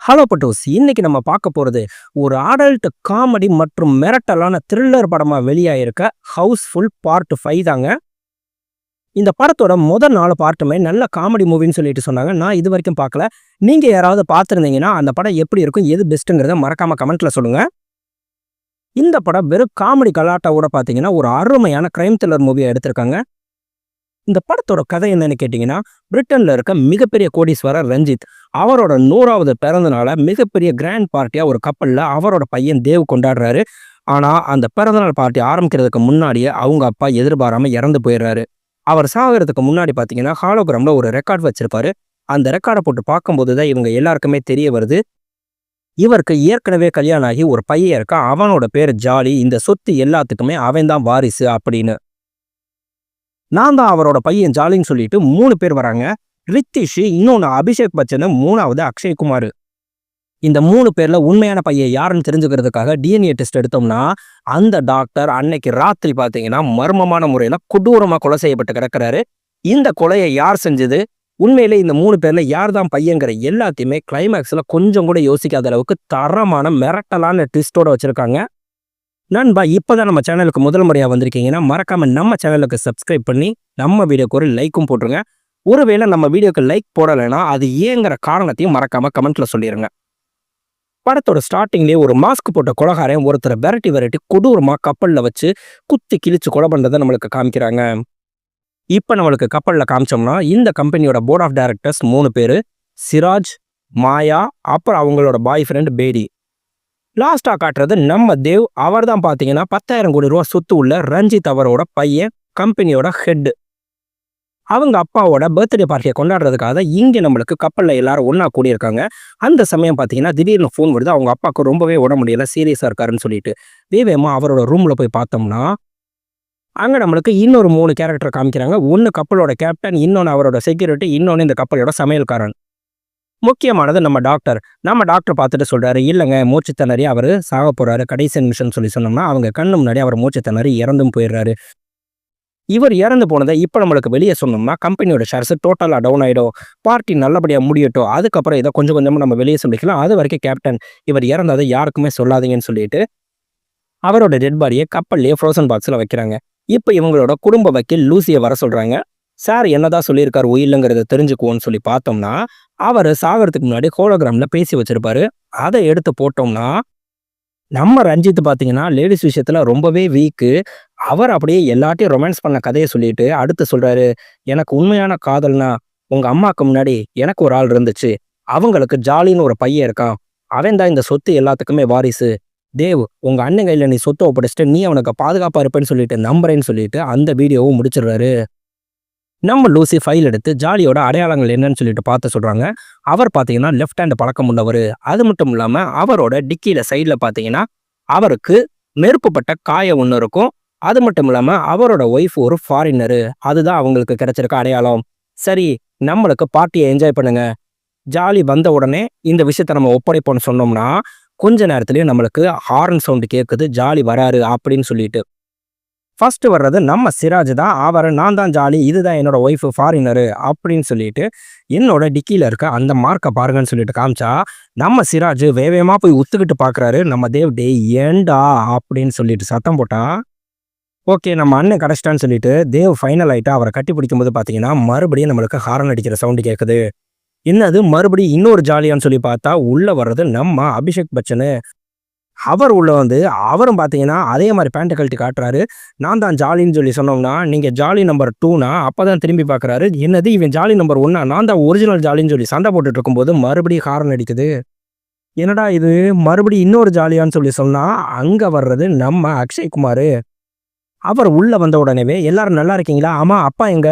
Hello பட்டூஸ், இன்னைக்கு நம்ம பார்க்க போறது ஒரு அடல்ட் காமெடி மற்றும் மிரட்டலான த்ரில்லர் படமா வெளியாயிருக்க ஹவுஸ்ஃபுல் பார்ட் 5 தாங்க. இந்த படத்தோட முதல் 4 பார்ட்டுமே நல்ல காமெடி மூவின்னு சொல்லிட்டு சொன்னாங்க. நான் இது வரைக்கும் பார்க்கல. நீங்க யாராவது பார்த்துருந்தீங்கன்னா அந்த படம் எப்படி இருக்கும், எது பெஸ்ட்டுங்கிறத மறக்காம கமெண்ட்ல சொல்லுங்க. இந்த படம் வெறும் காமெடி கலாட்டாவோட பார்த்தீங்கன்னா ஒரு அருமையான கிரைம் த்ரில்லர் மூவியை எடுத்திருக்காங்க. இந்த படத்தோட கதை என்னன்னு கேட்டிங்கன்னா, பிரிட்டன்ல இருக்க மிகப்பெரிய கோடீஸ்வரர் ரஞ்சித் அவரோட 100வது பிறந்த நாளை மிகப்பெரிய கிராண்ட் பார்ட்டியா ஒரு கப்பல்ல அவரோட பையன் தேவ் கொண்டாடுறாரு. ஆனா அந்த பிறந்தநாள் பார்ட்டி ஆரம்பிக்கிறதுக்கு முன்னாடியே அவங்க அப்பா எதிர்பாராம இறந்து போயிடுறாரு. அவர் சாகிறதுக்கு முன்னாடி பார்த்தீங்கன்னா ஹாலோகிராம்ல ஒரு ரெக்கார்ட் வச்சிருப்பாரு. அந்த ரெக்கார்டை போட்டு பார்க்கும்போது தான் இவங்க எல்லாருக்குமே தெரிய வருது, இவருக்கு ஏற்கனவே கல்யாணம் ஆகி ஒரு பையன் இருக்கான். அவனோட பேர் ஜாலி. இந்த சொத்து எல்லாத்துக்குமே அவன் தான் வாரிசு அப்படின்னு. நான் தான் அவரோட பையன் ஜாலின்னு சொல்லிட்டு 3 பேர் வராங்க. ரித்திஷ், இன்னொன்று அபிஷேக் பச்சன், 3வது அக்ஷய்குமார். இந்த 3 பேர்ல உண்மையான பையன் யாருன்னு தெரிஞ்சுக்கிறதுக்காக டிஎன்ஏ டெஸ்ட் எடுத்தோம்னா அந்த டாக்டர் அன்னைக்கு ராத்திரி பார்த்தீங்கன்னா மர்மமான முறையில் கொடூரமாக கொலை செய்யப்பட்டு கிடக்கிறாரு. இந்த கொலையை யார் செஞ்சது, உண்மையிலே இந்த 3 பேர்ல யார் தான் பையங்கிற எல்லாத்தையுமே கிளைமேக்ஸ்ல கொஞ்சம் கூட யோசிக்காத அளவுக்கு தரமான மிரட்டலான ட்விஸ்டோட வச்சிருக்காங்க. நண்பா, இப்போதான் நம்ம சேனலுக்கு முதல் முறையாக வந்திருக்கீங்கன்னா மறக்காம நம்ம சேனலுக்கு சப்ஸ்கிரைப் பண்ணி நம்ம வீடியோக்கு ஒரு லைக்கும் போட்டுருங்க. ஒருவேளை நம்ம வீடியோக்கு லைக் போடலைன்னா அது ஏங்கிற காரணத்தையும் மறக்காம கமெண்ட்ல சொல்லிடுங்க. படத்தோட ஸ்டார்டிங்லேயே ஒரு மாஸ்க் போட்ட கொலகாரன் ஒருத்தரை விரட்டி கொடூரமா கப்பல்ல வச்சு குத்தி கிழிச்சு கொலை பண்றதை நம்மளுக்கு காமிக்கிறாங்க. இப்போ நம்மளுக்கு கப்பல்ல காமிச்சோம்னா இந்த கம்பெனியோட போர்ட் ஆஃப் டைரக்டர்ஸ் 3 பேர்: சிராஜ், மாயா, அப்புறம் அவங்களோட பாய் ஃப்ரெண்ட் பேடி. லாஸ்டா காட்டுறது நம்ம தேவ். அவர் தான் பார்த்தீங்கன்னா 10,000 கோடி ரூபா சொத்து உள்ள ரஞ்சித் அவரோட பையன், கம்பெனியோட ஹெட். அவங்க அப்பாவோட பர்த்டே பார்ட்டியை கொண்டாடுறதுக்காக இங்கே நம்மளுக்கு கப்பலில் எல்லாரும் ஒன்றா கூடியிருக்காங்க. அந்த சமயம் பார்த்தீங்கன்னா திடீர்னு ஃபோன் வருது. அவங்க அப்பாவுக்கு ரொம்பவே உடம்பு முடியல, சீரியஸாக இருக்காருன்னு சொல்லிட்டு வேவேமா அவரோட ரூமில் போய் பார்த்தோம்னா அங்கே நம்மளுக்கு இன்னொரு 3 கேரக்டர் காமிக்கிறாங்க. ஒன்று கப்பலோட கேப்டன், இன்னொன்று அவரோட செக்யூரிட்டி, இன்னொன்று இந்த கப்பலோட சமையல்காரன். முக்கியமானது நம்ம டாக்டர். பார்த்துட்டு சொல்றாரு, இல்லைங்க மூச்சு திணறி அவர் சாக போறாரு, கடைசி நிமிஷம் சொல்லி சொன்னோம்னா அவங்க கண்ணு முன்னாடி அவர் மூச்சு திணறி இறந்தும் போயிடுறாரு. இவர் இறந்து போனதை இப்போ நம்மளுக்கு வெளியே சொன்னோம்னா கம்பெனியோட ஷேர்ஸ் டோட்டலாக டவுன் ஆகிடும். பார்ட்டி நல்லபடியாக முடியட்டும், அதுக்கப்புறம் இதை கொஞ்சம் கொஞ்சமாக நம்ம வெளியே சொல்லிக்கலாம். அது வரைக்கும் கேப்டன் இவர் இறந்ததை யாருக்குமே சொல்லாதீங்கன்னு சொல்லிட்டு அவரோட டெட் பாடியை கப்பல்லையே ஃப்ரோசன் பாக்ஸில் வைக்கிறாங்க. இப்போ இவங்களோட குடும்ப வக்கீல் லூசியை வர சொல்கிறாங்க. சார் என்னதான் சொல்லியிருக்காரு உயிரில்லைங்கிறத தெரிஞ்சுக்குவோன்னு சொல்லி பார்த்தோம்னா அவர் சாகிறதுக்கு முன்னாடி ஹோலோகிராமில் பேசி வச்சிருப்பாரு. அதை எடுத்து போட்டோம்னா நம்ம ரஞ்சித் பார்த்தீங்கன்னா லேடிஸ் விஷயத்தில் ரொம்பவே வீக்கு. அவர் அப்படியே எல்லாத்தையும் ரொமான்ஸ் பண்ண கதையை சொல்லிட்டு அடுத்து சொல்கிறாரு, எனக்கு உண்மையான காதல்னா உங்கள் அம்மாவுக்கு முன்னாடி எனக்கு ஒரு ஆள் இருந்துச்சு, அவங்களுக்கு ஜாலின்னு ஒரு பையன் இருக்கான், அவன் தான் இந்த சொத்து எல்லாத்துக்குமே வாரிசு. தேவ், உங்கள் அண்ணன் கையில் நீ சொத்தை ஒப்படைச்சிட்டு நீ அவனுக்கு பாதுகாப்பாக இருப்பேன்னு சொல்லிட்டு நம்புறேன்னு சொல்லிட்டு அந்த வீடியோவும் முடிச்சிடுறாரு. நம்ம லூசி ஃபைல் எடுத்து ஜாலியோட அடையாளங்கள் என்னன்னு சொல்லிட்டு பார்த்து சொல்கிறாங்க. அவர் பார்த்தீங்கன்னா லெஃப்ட் ஹேண்ட் பழக்கம் உள்ளவர். அது மட்டும் இல்லாமல் அவரோட டிக்கியில் சைடில் பார்த்தீங்கன்னா அவருக்கு நெருப்புப்பட்ட காயம் ஒன்று இருக்கும். அது மட்டும் இல்லாமல் அவரோட ஒய்ஃப் ஒரு ஃபாரினரு. அதுதான் அவங்களுக்கு கிடைச்சிருக்க அடையாளம். சரி, நம்மளுக்கு பார்ட்டியை என்ஜாய் பண்ணுங்க. ஜாலி வந்த உடனே இந்த விஷயத்த நம்ம ஒப்படைப்போம்னு சொன்னோம்னா கொஞ்ச நேரத்துலேயும் நம்மளுக்கு ஹார்ன் சவுண்டு கேட்குது, ஜாலி வராரு அப்படின்னு சொல்லிட்டு. ஃபர்ஸ்ட் வர்றது நம்ம சிராஜ் தான். அவர் நான் தான் ஜாலி, இதுதான் என்னோட ஒய்ஃபு ஃபாரினரு அப்படின்னு சொல்லிட்டு என்னோட டிக்கியில் இருக்க அந்த மார்க்கை பாருங்கன்னு சொல்லிட்டு காமிச்சா நம்ம சிராஜ் வேகமாக போய் ஒத்துக்கிட்டு பார்க்குறாரு. நம்ம தேவ் டே ஏண்டா அப்படின்னு சொல்லிட்டு சத்தம் போட்டா ஓகே நம்ம அண்ணன் கடைச்சிட்டான்னு சொல்லிட்டு தேவ் ஃபைனல் ஆகிட்டா அவரை கட்டி பிடிக்கும்போது பார்த்தீங்கன்னா மறுபடியும் நம்மளுக்கு ஹாரன் அடிக்கிற சவுண்டு கேட்குது. என்னது மறுபடியும் இன்னொரு ஜாலியான்னு சொல்லி பார்த்தா உள்ளே வர்றது நம்ம அபிஷேக் பச்சனு. அவர் உள்ள வந்து அவரும் பார்த்தீங்கன்னா அதே மாதிரி பேண்ட்டை கழட்டி காட்டுறாரு. நான் தான் ஜாலின்னு சொல்லி சொன்னோம்னா நீங்கள் ஜாலி நம்பர் 2னா அப்போ தான் திரும்பி பார்க்குறாரு. என்னது இவன் ஜாலி நம்பர் 1னா, நான் தான் ஒரிஜினல் ஜாலின்னு சொல்லி சண்டை போட்டுட்டு இருக்கும்போது மறுபடியும் ஹாரன் அடிக்குது. என்னடா இது மறுபடியும் இன்னொரு ஜாலியான்னு சொல்லி சொன்னால் அங்கே வர்றது நம்ம அக்ஷய்குமார். அவர் உள்ளே வந்த உடனேவே எல்லாரும் நல்லா இருக்கீங்களா, ஆமாம் அப்பா எங்க,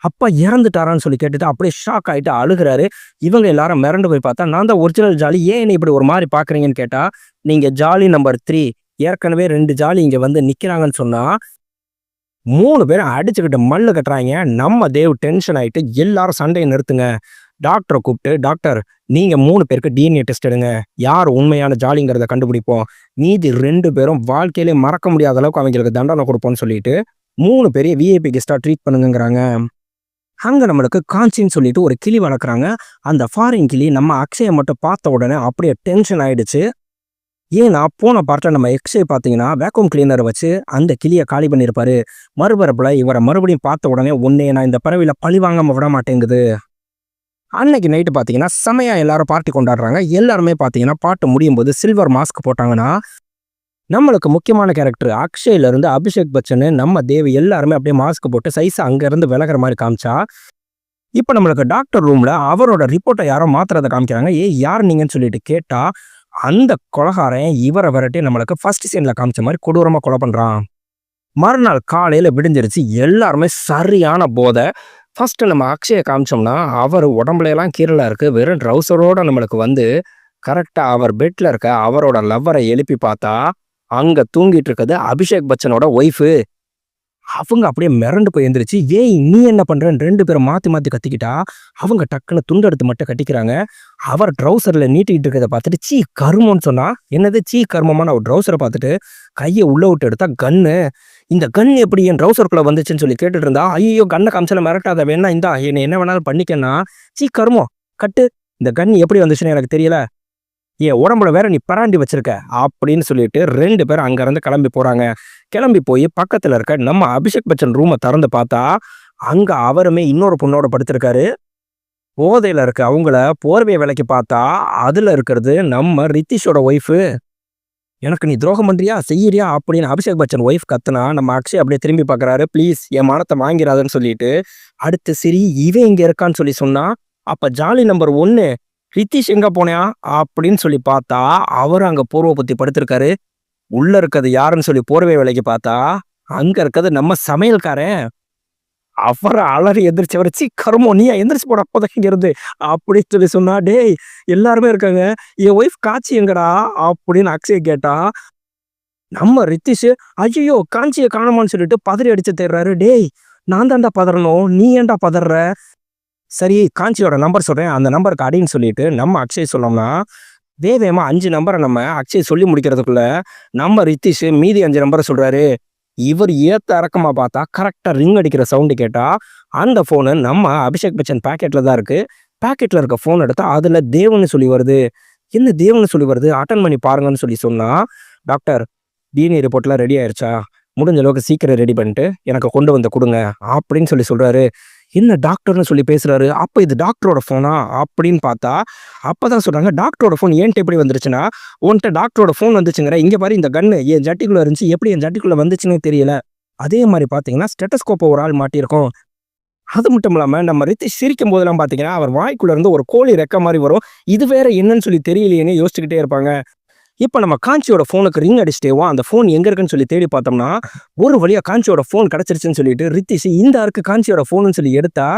அப்பா இறந்துட்டாரான்னு சொல்லி கேட்டுட்டு அப்படியே ஷாக் ஆகிட்டு அழுகிறாரு. இவங்க எல்லாரும் மிரண்டு போய் பார்த்தா நான் தான் ஒரிஜினல் ஜாலி, ஏன் என்ன இப்படி ஒரு மாதிரி பார்க்குறீங்கன்னு கேட்டால் நீங்கள் ஜாலி நம்பர் 3, ஏற்கனவே 2 ஜாலி இங்கே வந்து நிற்கிறாங்கன்னு சொன்னால் 3 பேரும் அடிச்சுக்கிட்டு மல்லு கட்டுறாங்க. நம்ம தேவ் டென்ஷன் ஆகிட்டு எல்லாரும் சண்டையை நிறுத்துங்க, டாக்டரை கூப்பிட்டு டாக்டர் நீங்கள் 3 பேருக்கு டிஎன்ஏ டெஸ்ட் எடுங்க, யார் உண்மையான ஜாலிங்கிறத கண்டுபிடிப்போம், மீதி 2 பேரும் வாழ்க்கையிலே மறக்க முடியாத அளவுக்கு அவங்களுக்கு தண்டனை கொடுப்போம்னு சொல்லிட்டு 3 பேரையும் விஐபி கெஸ்ட்டாக ட்ரீட் பண்ணுங்கிறாங்க. அங்க நம்மளுக்கு காஞ்சின்னு சொல்லிட்டு ஒரு கிளி வளர்க்குறாங்க. அந்த ஃபாரின் கிளி நம்ம அக்ஷய மட்டும் பார்த்த உடனே அப்படியே டென்ஷன் ஆயிடுச்சு. ஏன்னா போன பார்ட்ல நம்ம எக்ஸே பார்த்தீங்கன்னா வேக்யூம் கிளீனர் வச்சு அந்த கிளிய காலி பண்ணியிருப்பாரு. மறுபரப்புல இவர மறுபடியும் பார்த்த உடனே உன்னைய நான் இந்த பறவையில பழி வாங்காம விட மாட்டேங்குது. அன்னைக்கு நைட்டு பார்த்தீங்கன்னா செமையா எல்லாரும் பார்ட்டி கொண்டாடுறாங்க. எல்லாருமே பார்த்தீங்கன்னா பாட்டு முடியும்போது சில்வர் மாஸ்க் போட்டாங்கன்னா, நம்மளுக்கு முக்கியமான கேரக்டர் அக்ஷய்ல இருந்து அபிஷேக் பச்சன், நம்ம தேவி எல்லாருமே அப்படியே மாஸ்க் போட்டு சைஸா அங்க இருந்து விலகுற மாதிரி காமிச்சா, இப்ப நம்மளுக்கு டாக்டர் ரூம்ல அவரோட ரிப்போர்ட்டை யாரோ மாத்துறத காமிக்கிறாங்க. ஏய் யார் நீங்கன்னு சொல்லிட்டு கேட்டா, அந்த கொலைகாரன் இவரை விரட்டி நம்மளுக்கு ஃபர்ஸ்ட் சீன்ல காமிச்ச மாதிரி கொடூரமா கொலை பண்றான். மறுநாள் காலையில விடிஞ்சிருச்சு. எல்லாருமே சரியான போதை. ஃபர்ஸ்ட் நம்ம அக்ஷய காமிச்சோம்னா, அவர் உடம்புல எல்லாம் கீறலா இருக்கு. வெறும் ட்ரௌசரோட நம்மளுக்கு வந்து கரெக்டா அவர் பெட்ல இருக்க அவரோட லவ்வரை எழுப்பி பார்த்தா, அங்க தூங்கிட்டு இருக்கிறது அபிஷேக் பச்சனோட ஒய்ஃபு. அவங்க அப்படியே மிரண்டு போய் எந்திரிச்சு, ஏய் நீ என்ன பண்றன்னு 2 பேரும் மாத்தி மாத்தி கத்திக்கிட்டா, அவங்க டக்குன்னு துண்டு எடுத்து மட்டும் கட்டிக்கிறாங்க. அவர் ட்ரௌசர்ல நீட்டிக்கிட்டு இருக்கிறத பார்த்துட்டு சீ கருமம்னு சொன்னா, என்னது சீ கருமமான ஒரு ட்ரௌசரை பார்த்துட்டு கையை உள்ள விட்டு எடுத்தா கன்னு. இந்த கன் எப்படி என் ட்ரௌசருக்குள்ள வந்துச்சுன்னு சொல்லி கேட்டுட்டு இருந்தா, ஐயோ கண்ணை காமிச்சால மிரட்டாத, வேணா இந்தா என்னை என்ன வேணாலும் பண்ணிக்கன்னா, சீ கருமம் கட்டு, இந்த கன் எப்படி வந்துச்சுன்னு எனக்கு தெரியல, என் உடம்புல வேற நீ பராண்டி வச்சிருக்க அப்படின்னு சொல்லிட்டு 2 பேரும் அங்க இருந்து கிளம்பி போறாங்க. கிளம்பி போய் பக்கத்துல இருக்க நம்ம அபிஷேக் பச்சன் ரூமை திறந்து பார்த்தா, அங்க அவருமே இன்னொரு பொண்ணோட படுத்திருக்காரு. போதையில இருக்க அவங்கள போர்வையை விலைக்கு பார்த்தா, அதுல இருக்கிறது நம்ம ரித்திஷோட ஒய்ஃபு. எனக்கு நீ துரோகம் பண்றியா செய்யறியா அப்படின்னு அபிஷேக் பச்சன் ஒய்ஃப் கத்துனா, நம்ம அக்ஷய் அப்படியே திரும்பி பார்க்கறாரு. ப்ளீஸ் என் மானத்தை வாங்கிறாதுன்னு சொல்லிட்டு, அடுத்து சரி இவன் இங்க இருக்கான்னு சொல்லி சொன்னா, அப்ப ஜாலி நம்பர் 1 ரித்திஷ் எங்க போனியா அப்படின்னு சொல்லி பார்த்தா, அவரு அங்க போர்வை பத்தி படுத்திருக்காரு. உள்ள இருக்கிறது யாருன்னு சொல்லி போர்வை விலைக்கு பார்த்தா, அங்க இருக்கிறது நம்ம சமையல்காரன். அவரை அலறி எந்திரிச்சவர், சீ கருமோ நீயா எந்திரிச்சு போட புதைக்கிறது அப்படின்னு சொல்லி சொன்னா, டேய் எல்லாருமே இருக்காங்க, என் ஒய்ஃப் காட்சி எங்கடா அப்படின்னு அக்ஷய் கேட்டா, நம்ம ரித்திஷ் ஐயோ காஞ்சியை காணமான்னு சொல்லிட்டு பதறி அடிச்சு தேடுறாரு. டேய் நான் தான்டா பதறணும், நீ ஏன்டா பதற, சரி காஞ்சியோட நம்பர் சொல்றேன் அந்த நம்பருக்கு அடின்னு சொல்லிட்டு நம்ம அக்ஷய் சொன்னோம்னா, வேகமா 5 நம்பரை நம்ம அக்ஷய் சொல்லி முடிக்கிறதுக்குள்ள நம்ம ரித்திஷ் மீதி 5 நம்பரை சொல்றாரு. இவர் ஏத்த இறக்கமா பார்த்தா கரெக்டா ரிங் அடிக்கிற சவுண்டு கேட்டா, அந்த போனு நம்ம அபிஷேக் பச்சன் பாக்கெட்ல தான் இருக்கு. பாக்கெட்ல இருக்க போன் எடுத்தா அதுல தேவன்னு சொல்லி வருது. என்ன தேவன்னு சொல்லி வருது, அட்டன் பண்ணி பாருங்கன்னு சொல்லி சொன்னா, டாக்டர் டிஎன்ஏ ரிப்போர்ட்லாம் ரெடி ஆயிருச்சா, முடிஞ்ச அளவுக்கு சீக்கிரம் ரெடி பண்ணிட்டு எனக்கு கொண்டு வந்து கொடுங்க அப்படின்னு சொல்லி சொல்றாரு. என்ன டாக்டர்னு சொல்லி பேசுறாரு, அப்ப இது டாக்டரோட போனா அப்படின்னு பார்த்தா, அப்பதான் சொல்றாங்க டாக்டரோட போன் ஏன்ட்டு எப்படி வந்துருச்சுன்னா, உன்கிட்ட டாக்டரோட போன் வந்துச்சுங்கிற, இங்க பாரு இந்த கன்னு என் ஜட்டிக்குள்ள இருந்துச்சு, எப்படி என் ஜட்டிக்குள்ள வந்துச்சுன்னு தெரியல. அதே மாதிரி பாத்தீங்கன்னா ஸ்டெட்டஸ்கோப்பை ஒரு ஆள் மாட்டியிருக்கோம். அது மட்டும் இல்லாம நம்ம ரித்திஷ் சிரிக்கும் போதெல்லாம் பாத்தீங்கன்னா அவர் வாய்க்குள்ள இருந்து ஒரு கோழி ரெக்க மாதிரி வரும். இது வேற என்னன்னு சொல்லி தெரியலையேன்னு யோசிச்சுக்கிட்டே இருப்பாங்க. இப்ப நம்ம காஞ்சியோட போனுக்கு ரிங் அடிச்சிட்டேவோம், அந்த போன் எங்க இருக்குன்னு சொல்லி தேடி பார்த்தோம்னா, ஒரு வழியா காஞ்சியோட போன் கிடைச்சிருச்சுன்னு சொல்லிட்டு ரித்திஷ் இந்த இருக்கு காஞ்சியோட போன்னு சொல்லி எடுத்தா,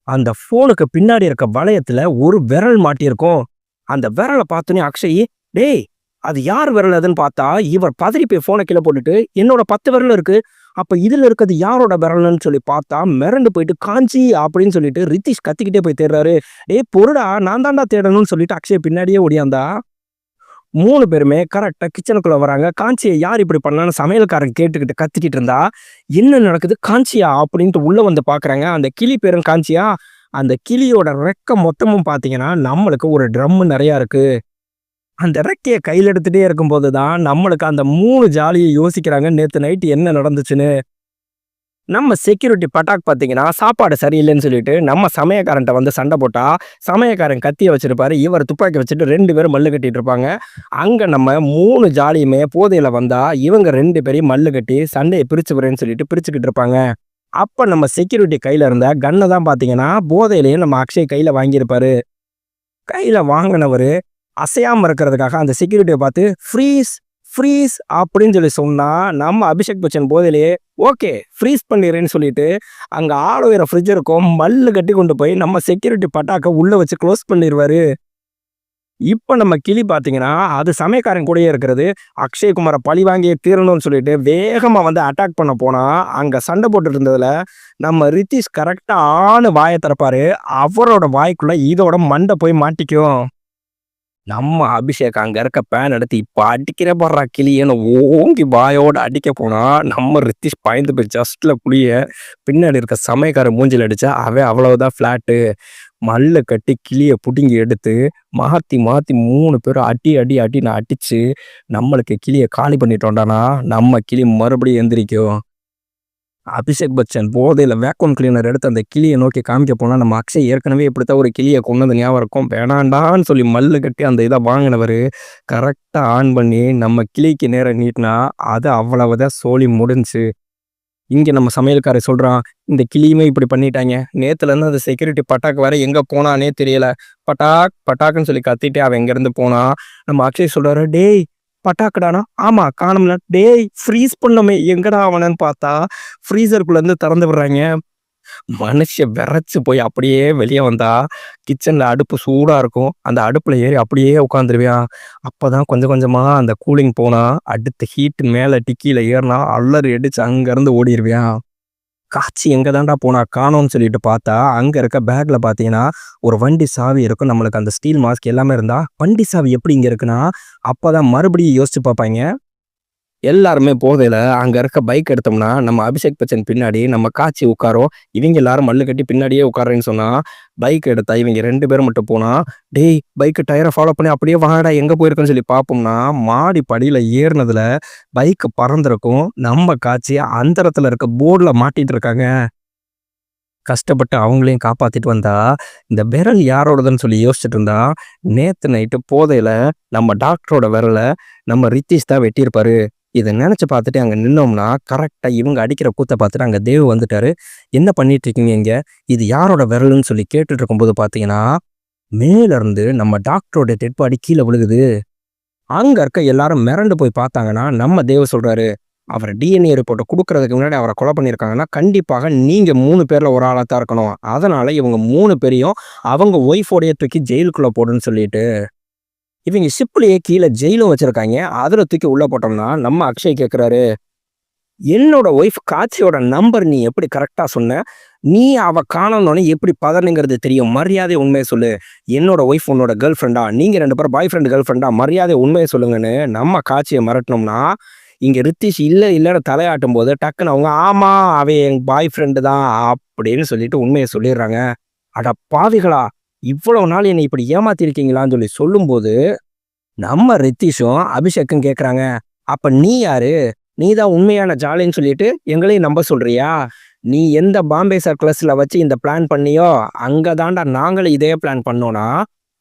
அந்த போனுக்கு பின்னாடி இருக்க வளையத்துல ஒரு விரல் மாட்டியிருக்கும். அந்த விரலை பார்த்தோன்னே அக்ஷய், டேய் அது யார் விரல் அதுன்னு பார்த்தா, இவர் பதறி போய் போனை கீழே போட்டுட்டு என்னோட 10 விரல் இருக்கு, அப்ப இதுல இருக்கிறது யாரோட விரல்னு சொல்லி பார்த்தா, மிரண்டு போயிட்டு காஞ்சி அப்படின்னு சொல்லிட்டு ரித்திஷ் கத்திக்கிட்டே போய் தேடுறாரு. ஏய் பொருடா நான் தாண்டா தேடணும்னு சொல்லிட்டு அக்ஷய் பின்னாடியே ஓடியாந்தா. 3 பேருமே கரெக்டா கிச்சனுக்குள்ள வராங்க. காஞ்சியை யார் இப்படி பண்ணான்னு சமையல்காரன் கேட்டுக்கிட்டு கத்திக்கிட்டு இருந்தா, என்ன நடக்குது காஞ்சியா அப்படின்ட்டு உள்ள வந்து பாக்குறாங்க. அந்த கிளி பேரும் காஞ்சியா. அந்த கிளியோட ரெக்க மொத்தமும் பாத்தீங்கன்னா நம்மளுக்கு ஒரு ட்ரம் நிறைய இருக்கு. அந்த ரெக்கைய கையில எடுத்துட்டே இருக்கும்போது தான் நம்மளுக்கு அந்த 3 ஜாலியை யோசிக்கிறாங்க நேத்து நைட்டு என்ன நடந்துச்சுன்னு. நம்ம செக்யூரிட்டி பட்டாக் பார்த்தீங்கன்னா சாப்பாடு சரியில்லைன்னு சொல்லிட்டு நம்ம சமயக்காரன்ட்ட வந்து சண்டை போட்டா, சமயக்காரன் கத்தியை வச்சிருப்பாரு, இவர் துப்பாக்கி வச்சுட்டு 2 பேரும் மல்லு கட்டிட்டு இருப்பாங்க. அங்க நம்ம 3 ஜாலியுமே போதையில வந்தா இவங்க 2 பேரையும் மல்லு கட்டி சண்டையை பிரிச்சு விடுறேன்னு சொல்லிட்டு பிரிச்சுக்கிட்டு இருப்பாங்க. அப்ப நம்ம செக்யூரிட்டி கையில இருந்த கன்னை தான் பார்த்தீங்கன்னா போதையிலையும் நம்ம அக்ஷய் கையில வாங்கியிருப்பாரு. கையில வாங்கினவரு அசையாம இருக்கிறதுக்காக அந்த செக்யூரிட்டியை பார்த்து ஃப்ரீஸ் ஃப்ரீஸ் அப்படின்னு சொல்லி சொன்னா, நம்ம அபிஷேக் பச்சன் போதிலேயே ஓகே ஃப்ரீஸ் பண்ணிடுறேன்னு சொல்லிட்டு அங்க ஆலோவேரா ஃப்ரிட்ஜ் இருக்கும், மல்லு கட்டி கொண்டு போய் நம்ம செக்யூரிட்டி பட்டாக்க உள்ள வச்சு க்ளோஸ் பண்ணிடுவாரு. இப்ப நம்ம கிளி பாத்தீங்கன்னா அது சமயக்காரன் கூடயே இருக்கிறது. அக்ஷய்குமாரை பழி வாங்கியே தீரணும்னு சொல்லிட்டு வேகமா வந்து அட்டாக் பண்ண போனா, அங்க சண்டை போட்டுட்டு இருந்ததுல நம்ம ரித்திஷ் கரெக்டா வாயை திறப்பாரு. அவரோட வாய்க்குள்ள இதோட மண்டை போய் மாட்டிக்கும். நம்ம அபிஷேக் அங்க இருக்க பேன் எடுத்து இப்ப அடிக்கிற பாடுறா கிளியன்னு ஓங்கி வாயோட அடிக்க போனா நம்ம ரித்திஷ் பயந்து போய் ஜஸ்ட்ல புளிய பின்னாடி இருக்க சமயக்கார மூஞ்சில அடிச்சா அவன் அவ்வளவுதான் ஃபிளாட்டு. மல்ல கட்டி கிளிய புடுங்கி எடுத்து மாத்தி மாத்தி 3 பேரும் அடி அடி அடின்னு அடிச்சு நம்மளுக்கு கிளிய காலி பண்ணிட்டோம்டானா நம்ம கிளி மறுபடியும் எந்திரிக்கும். அபிஷேக் பச்சன் போதையில வேக்யூம் கிளீனர் எடுத்து அந்த கிளியை நோக்கி காமிக்க போனா நம்ம அக்ஷய் ஏற்கனவே இப்படித்தான் ஒரு கிளியை கொண்டது ஞாபகம் இருக்கும். வேணாண்டான்னு சொல்லி மல்லு கட்டி அந்த இதை வாங்கினவர் கரெக்டா ஆன் பண்ணி நம்ம கிளிக்கு நேரம் நீட்டினா அது அவ்வளவுதான் சோழி முடிஞ்சு. இங்க நம்ம சமையல்காரர் சொல்றான், இந்த கிளியுமே இப்படி பண்ணிட்டாங்க. நேத்துல இருந்து அந்த செக்யூரிட்டி பட்டாக்கு வேற எங்க போனானே தெரியல. பட்டாக் பட்டாக்குன்னு சொல்லி கத்திட்டு அவன் எங்க இருந்து போனா. நம்ம அக்ஷய் சொல்றாரு, டேய் பட்டாக்குடானா, ஆமா காணும்ல, டேய் ஃப்ரீஸ் பண்ணமே எங்கடா அவனன்னு பார்த்தா ஃப்ரீசருக்குள்ள இருந்து திறந்து விடுறாங்க. மனுஷன் விரைச்சு போய் அப்படியே வெளியே வந்தா கிச்சன்ல அடுப்பு சூடா இருக்கும். அந்த அடுப்புல ஏறி அப்படியே உட்காந்துருவியான். அப்பதான் கொஞ்சம் கொஞ்சமா அந்த கூலிங் போனா அடுத்த ஹீட் மேல டிக்கியில ஏறினா அல்லறு அடிச்சு அங்க இருந்து ஓடிடுவியான். காட்சி எங்க தாண்டா போனா காணோம்னு சொல்லிட்டு பார்த்தா அங்க இருக்க பேக்ல பாத்தீங்கன்னா ஒரு வண்டி சாவி இருக்கும். நம்மளுக்கு அந்த ஸ்டீல் மாஸ்க் எல்லாமே இருந்தா வண்டி சாவி எப்படி இங்க இருக்குன்னா அப்பதான் மறுபடியும் யோசிச்சு பார்ப்பாங்க. எல்லாருமே போதையில அங்க இருக்க பைக் எடுத்தோம்னா நம்ம அபிஷேக் பச்சன் பின்னாடி நம்ம காட்சி உட்காரோம். இவங்க எல்லாரும் மல்லு கட்டி பின்னாடியே உட்காரேன்னு சொன்னா பைக் எடுத்தா இவங்க 2 பேரும் மட்டும் போனா, டேய் பைக்கு டயரை ஃபாலோ பண்ணி அப்படியே வாடா எங்க போயிருக்குன்னு சொல்லி பார்ப்போம்னா மாடி படியில ஏறினதுல பைக் பறந்துருக்கும். நம்ம காட்சி அந்தரத்துல இருக்க போர்டுல மாட்டிட்டு இருக்காங்க. கஷ்டப்பட்டு அவங்களையும் காப்பாத்திட்டு வந்தா இந்த விரல் யாரோடதுன்னு சொல்லி யோசிச்சுட்டு இருந்தா நேத்து நைட்டு போதையில நம்ம டாக்டரோட விரலை நம்ம ரித்திஷ் தான் வெட்டியிருப்பாரு. இதை நினைச்சு பார்த்துட்டு அங்க நின்னோம்னா கரெக்டா இவங்க அடிக்கிற கூத்த பார்த்துட்டு அங்க தேவ் வந்துட்டாரு. என்ன பண்ணிட்டு இருக்கீங்க இங்க, இது யாரோட விரல்னு சொல்லி கேட்டுட்டு இருக்கும்போது பாத்தீங்கன்னா மேல இருந்து நம்ம டாக்டரோட டெட் பாடி கீழே விழுகுது. அங்க இருக்க எல்லாரும் மிரண்டு போய் பார்த்தாங்கன்னா நம்ம தேவ் சொல்றாரு, அவரை டிஎன்ஏ ரிப்போர்ட்டை கொடுக்கறதுக்கு முன்னாடி அவரை கொலை பண்ணியிருக்காங்கன்னா கண்டிப்பாக நீங்க 3 பேர்ல ஒரு ஆளா தான் இருக்கணும். அதனால இவங்க 3 பேரையும் அவங்க ஒய்ஃபோடைய தூக்கி ஜெயிலுக்குள்ள போடுன்னு சொல்லிட்டு இவங்க ஷிப்லயே கீழே ஜெயிலும் வச்சிருக்காங்க. அதுல தூக்கி உள்ள போட்டோம்னா நம்ம அக்ஷய் கேட்கிறாரு, என்னோட ஒய்ஃப் காட்சியோட நம்பர் நீ எப்படி கரெக்டா சொன்ன, நீ அவ காணணும்னு எப்படி பதனுங்கிறது தெரியும், மரியாதை உண்மையை சொல்லு. என்னோட ஒய்ஃப் உன்னோட கேர்ள் ஃப்ரெண்டா, நீங்க 2 பேரும் பாய் ஃப்ரெண்ட் கேர்ள் ஃப்ரெண்டா, மரியாதை உண்மையை சொல்லுங்கன்னு நம்ம காட்சியை மிரட்டணும்னா இங்க ரித்திஷ் இல்ல இல்லன்னு தலையாட்டும் போது டக்குன்னு அவங்க ஆமா அவ என் பாய் ஃப்ரெண்டு தான் அப்படின்னு சொல்லிட்டு உண்மையை சொல்லிடுறாங்க. அட பாவிகளா, இவ்வளவு நாள் என்னை இப்படி ஏமாத்திருக்கீங்களான்னு சொல்லி சொல்லும்போது நம்ம ரித்திஷும் அபிஷேக்கும் கேட்குறாங்க, அப்ப நீ யாரு, நீ தான் உண்மையான ஜாலின்னு சொல்லிட்டு எங்களையும் நம்ப சொல்றியா, நீ எந்த பாம்பே சர்க்கிளஸ்ல வச்சு இந்த பிளான் பண்ணியோ அங்க தாண்டா நாங்களும் இதே பிளான் பண்ணோம்னா